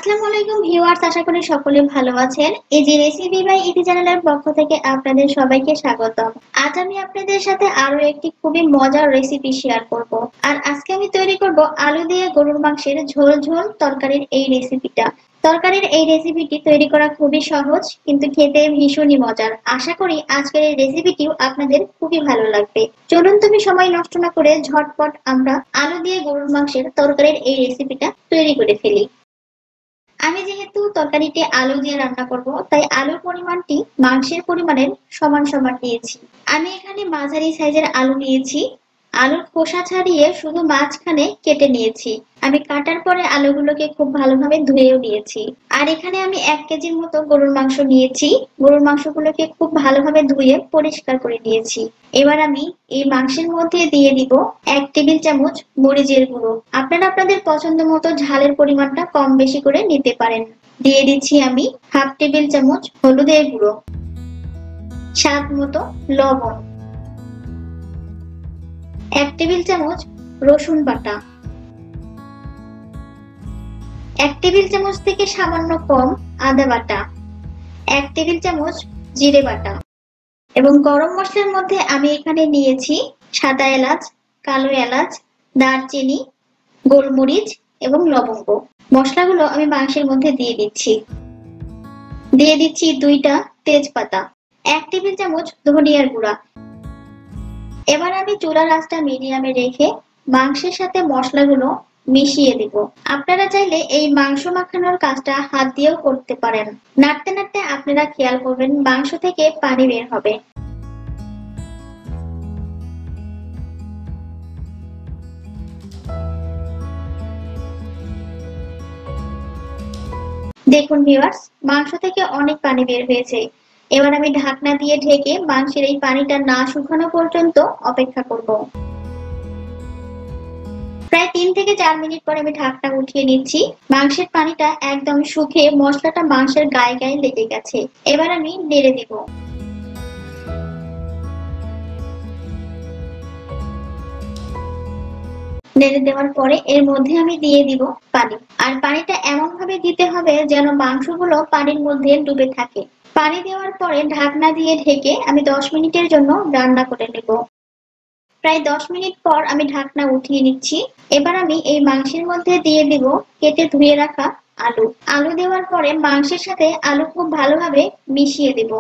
আসসালামু আলাইকুম ভিউয়ার্স, আশা করি সকলে ভালো আছেন। এই যে রেসিপি বাই ইতি চ্যানেলের পক্ষ থেকে আপনাদের সবাইকে স্বাগতম। আজ আমি আপনাদের সাথে আরো একটি খুবই মজার রেসিপি শেয়ার করব। আর আজকে আমি তৈরি করব আলু দিয়ে গরুর মাংসের ঝোল ঝোল তরকারির এই রেসিপিটা। তরকারির এই রেসিপিটি তৈরি করা খুবই সহজ, কিন্তু খেতে ভীষণই মজার। আশা করি আজকের এই রেসিপিটিও আপনাদের খুবই ভালো লাগবে। চলুন তুমি সময় নষ্ট না করে ঝটপট আমরা আলু দিয়ে গরুর মাংসের তরকারির এই রেসিপিটা তৈরি করে ফেলি। আমি যেহেতু তরকারিতে আলু দিয়ে রান্না করব, তাই আলুর পরিমাণটি মাংসের পরিমাণের সমান সমান নিয়েছি। আমি এখানে মাঝারি সাইজের আলু নিয়েছি। আলুর খোসা ছাড়িয়ে শুধু মাঝখানে কেটে নিয়েছি। আমি কাটার পরে আলুগুলোকে খুব ভালোভাবে ধুয়েও নিয়েছি। আর এখানে আমি 1 কেজির মতো গরুর মাংস নিয়েছি। গরুর মাংসগুলোকে খুব ভালোভাবে ধুয়ে পরিষ্কার করে নিয়েছি। এবার আমি এই মাংসের মধ্যে দিয়ে দিব 1 টেবিল চামচ মরিচের গুঁড়ো। আপনারা আপনাদের পছন্দ মতো ঝালের পরিমাণটা কম বেশি করে নিতে পারেন। দিয়ে দিচ্ছি আমি 1/2 টেবিল চামচ হলুদের গুঁড়ো, স্বাদ মতো লবণ, 1 টেবিল চামচ রসুন বাটা, 1 টেবিল চামচ থেকে সামান্য কম আদা বাটা, 1 টেবিল চামচ জিরে বাটা। এবং গরম মশলার মধ্যে আমি এখানে নিয়েছি সাদা এলাচ, কালো এলাচ, দারচিনি, গোলমরিচ এবং লবঙ্গ। মশলাগুলো আমি মাংসের মধ্যে দিয়ে দিচ্ছি। দিয়ে দিচ্ছি 2টা তেজপাতা, 1 টেবিল চামচ ধনিয়ার গুঁড়া। এবার আমি চুলার আঁচটা মিডিয়ামে রেখে মাংসের সাথে মশলাগুলো মিশিয়ে দিব। আপনারা চাইলে এই মাংস মাখানোর কাজটা হাত দিয়েও করতে পারেন। নাড়তে নাড়তে আপনারা খেয়াল করবেন মাংস থেকে পানি বের হবে। দেখুন ভিউয়ার্স, মাংস থেকে অনেক পানি বের হয়েছে। এবার আমি ঢাকনা দিয়ে ঢেকে মাংসের এই পানিটা না শুকানো পর্যন্ত অপেক্ষা করব। প্রায় 3 থেকে 4 মিনিট পর আমি ঢাকনা উঠিয়ে নিচ্ছি। মাংসের পানিটা একদম শুকিয়ে মশলাটা মাংসের গায়ে গায়ে লেগে গেছে। এবার আমি নেড়ে দিব। নেড়ে দেওয়ার পরে এর মধ্যে আমি দিয়ে দিব পানি। আর পানিটা এমন ভাবে দিতে হবে যেন মাংসগুলো পানির মধ্যে ডুবে থাকে। পানি দেওয়ার পরে ঢাকনা দিয়ে ঢেকে আমি 10 মিনিটের জন্য রান্না করে নেব। প্রায় 10 মিনিট পর আমি ঢাকনা উঠিয়ে নিচ্ছি। এবার আমি এই মাংসের মধ্যে দিয়ে দিব কেটে ধুয়ে রাখা আলু। আলু দেওয়ার পরে মাংসের সাথে আলু খুব ভালোভাবে মিশিয়ে দেব।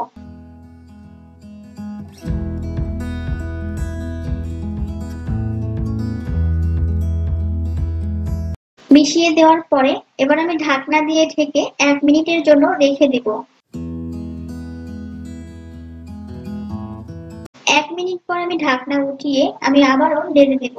মিশিয়ে দেওয়ার পরে এবার আমি ঢাকনা দিয়ে ঢেকে 1 মিনিটের জন্য রেখে দিব। 1 মিনিট পর আমি ঢাকনা উঠিয়ে আমি আবারও নেড়ে দেব।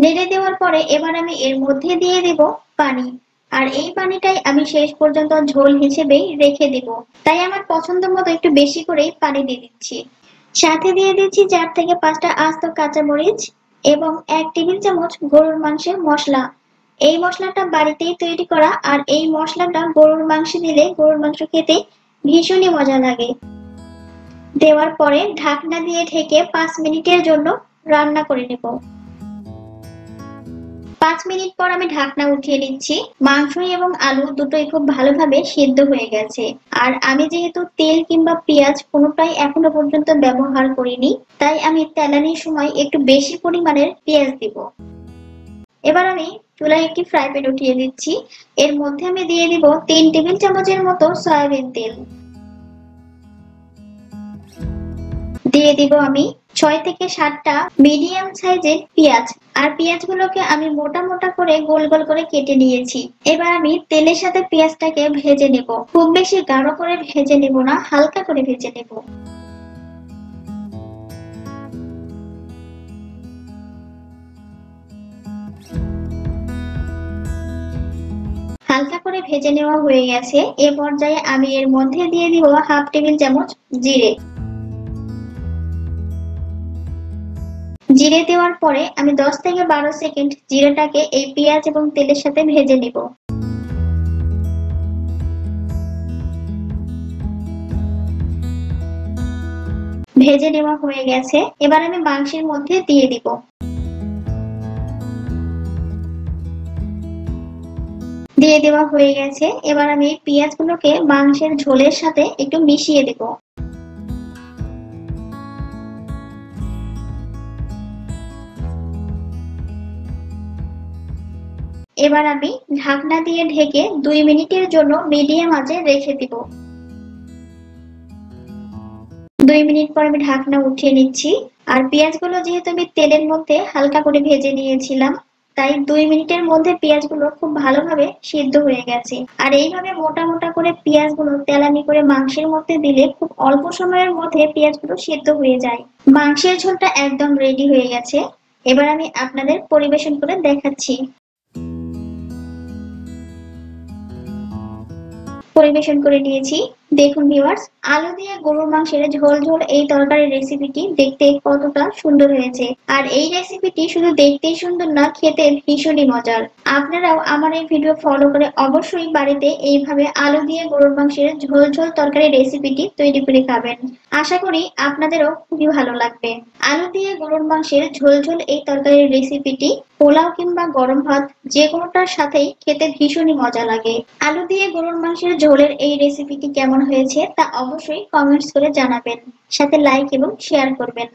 নেড়ে দেওয়ার পরে এবার আমি এর মধ্যে দিয়ে দেব পানি। আর এই পানিটাই আমি শেষ পর্যন্ত ঝোল হিসেবেই রেখে দেব। তাই আমার পছন্দ মতো একটু বেশি করেই পানি দিয়ে দিচ্ছি। সাথে দিয়ে দিচ্ছি 4 থেকে 5টা আস্ত কাঁচামরিচ এবং 1 টেবিল চামচ গরুর মাংসের মশলা। এই মশলাটা বাড়িতেই তৈরি করা, আর এই মশলাটা গরুর মাংসে দিলে গরুর মাংস খেতে ভীষণই মজা লাগে। দেওয়ার পরে ঢাকনা দিয়ে ঢেকে 5 মিনিটের জন্য রান্না করে নেব। 5 মিনিট পর আমি ঢাকনা উঠিয়ে নিচ্ছি। মাংস এবং আলু দুটোই খুব ভালোভাবে সিদ্ধ হয়ে গেছে। আর আমি যেহেতু তেল কিংবা পেঁয়াজ কোনোটাই এখনো পর্যন্ত ব্যবহার করিনি, তাই আমি তেলানির সময় একটু বেশি পরিমাণের পেঁয়াজ দিব। এবার আমি চুলায় একটি ফ্রাই প্যান উঠিয়ে দিচ্ছি। এর মধ্যে আমি দিয়ে দিব 3 টেবিল চামচের মতো সয়াবিন তেল। দিয়ে দিব আমি 6 থেকে 7টা মিডিয়াম সাইজের পেঁয়াজ। আর পেঁয়াজগুলোকে আমি মোটা মোটা করে গোল গোল করে কেটে নিয়েছি। এবার আমি তেলের সাথে পেঁয়াজটাকে ভেজে নেব। খুব বেশি গাঢ় করে ভেজে নেব না, হালকা করে ভেজে নেব। হালকা করে ভেজে নেওয়া হয়ে গেছে। এ পর্যায়ে আমি এর মধ্যে দিয়ে দিব 1/2 টেবিল চামচ জিরে। জিরে দেওয়ার পরে আমি 10 থেকে 12 সেকেন্ড জিরেটাকে এই পেঁয়াজ এবং তেলের সাথে ভেজে নেব। ভেজে নেওয়া হয়ে গেছে। এবার আমি মাংসের মধ্যে দিয়ে দিব। দিয়ে দেওয়া হয়ে গেছে। এবার আমি পেঁয়াজগুলোকে মাংসের ঝোলের সাথে একটু মিশিয়ে দেব। এবার আমি ঢাকনা দিয়ে ঢেকে 2 মিনিটের জন্য মিডিয়াম আঁচে রেখে দিব। 2 মিনিট পর আমি ঢাকনা উঠিয়ে নিচ্ছি। আর পেঁয়াজগুলো যেহেতু আমি তেলের মধ্যে হালকা করে ভেজে নিয়েছিলাম, তাই 2 মিনিটের মধ্যে পেঁয়াজগুলো খুব ভালোভাবে সিদ্ধ হয়ে গেছে। আর এইভাবে মোটা মোটা করে পেঁয়াজগুলো তেলানি করে মাংসের মধ্যে দিলে খুব অল্প সময়ের মধ্যে পেঁয়াজগুলো সিদ্ধ হয়ে যায়। মাংসের ঝোলটা একদম রেডি হয়ে গেছে। এবার আমি আপনাদের পরিবেশন করে দেখাচ্ছি। পরিবেশন করে নিয়েছি। দেখুন ভিউয়ার্স, আলু দিয়ে গরুর মাংসের ঝোল ঝোল এই তরকারির রেসিপিটি দেখতে কতটা সুন্দর হয়েছে। আর এই রেসিপিটি শুধু দেখতেই সুন্দর না, খেতে ভীষণই মজার। আপনারাও আমার এই ভিডিও ফলো করে অবশ্যই বাড়িতে এইভাবে আলু দিয়ে গরুর মাংসের ঝোল ঝোল তরকারি রেসিপিটি তৈরি করে খাবেন। আশা করি আপনাদেরও খুবই ভালো লাগবে। আলু দিয়ে গরুর মাংসের ঝোল ঝোল এই তরকারির রেসিপিটি পোলাও কিংবা গরম ভাত যে কোনোটার সাথেই খেতে ভীষণই মজা লাগে। আলু দিয়ে গরুর মাংসের ঝোলের এই রেসিপিটি কেমন হয়েছে তা অবশ্যই কমেন্টস করে জানাবেন, সাথে লাইক এবং শেয়ার করবেন।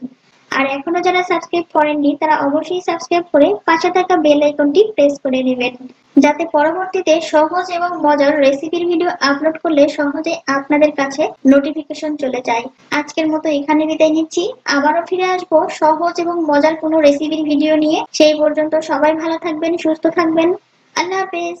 আর এখনো যারা সাবস্ক্রাইব করেননি তারা অবশ্যই সাবস্ক্রাইব করে পাশে থাকা বেল আইকনটি প্রেস করে নেবেন, যাতে পরবর্তীতে সহজ এবং মজার রেসিপির ভিডিও আপলোড করলে সহজে আপনাদের কাছে নোটিফিকেশন চলে যায়। আজকের মতো এখানে বিদায় নিচ্ছি। আবারও ফিরে আসবো সহজ এবং মজার কোনো রেসিপির ভিডিও নিয়ে। সেই পর্যন্ত সবাই ভালো থাকবেন, সুস্থ থাকবেন। আল্লাহ হাফেজ।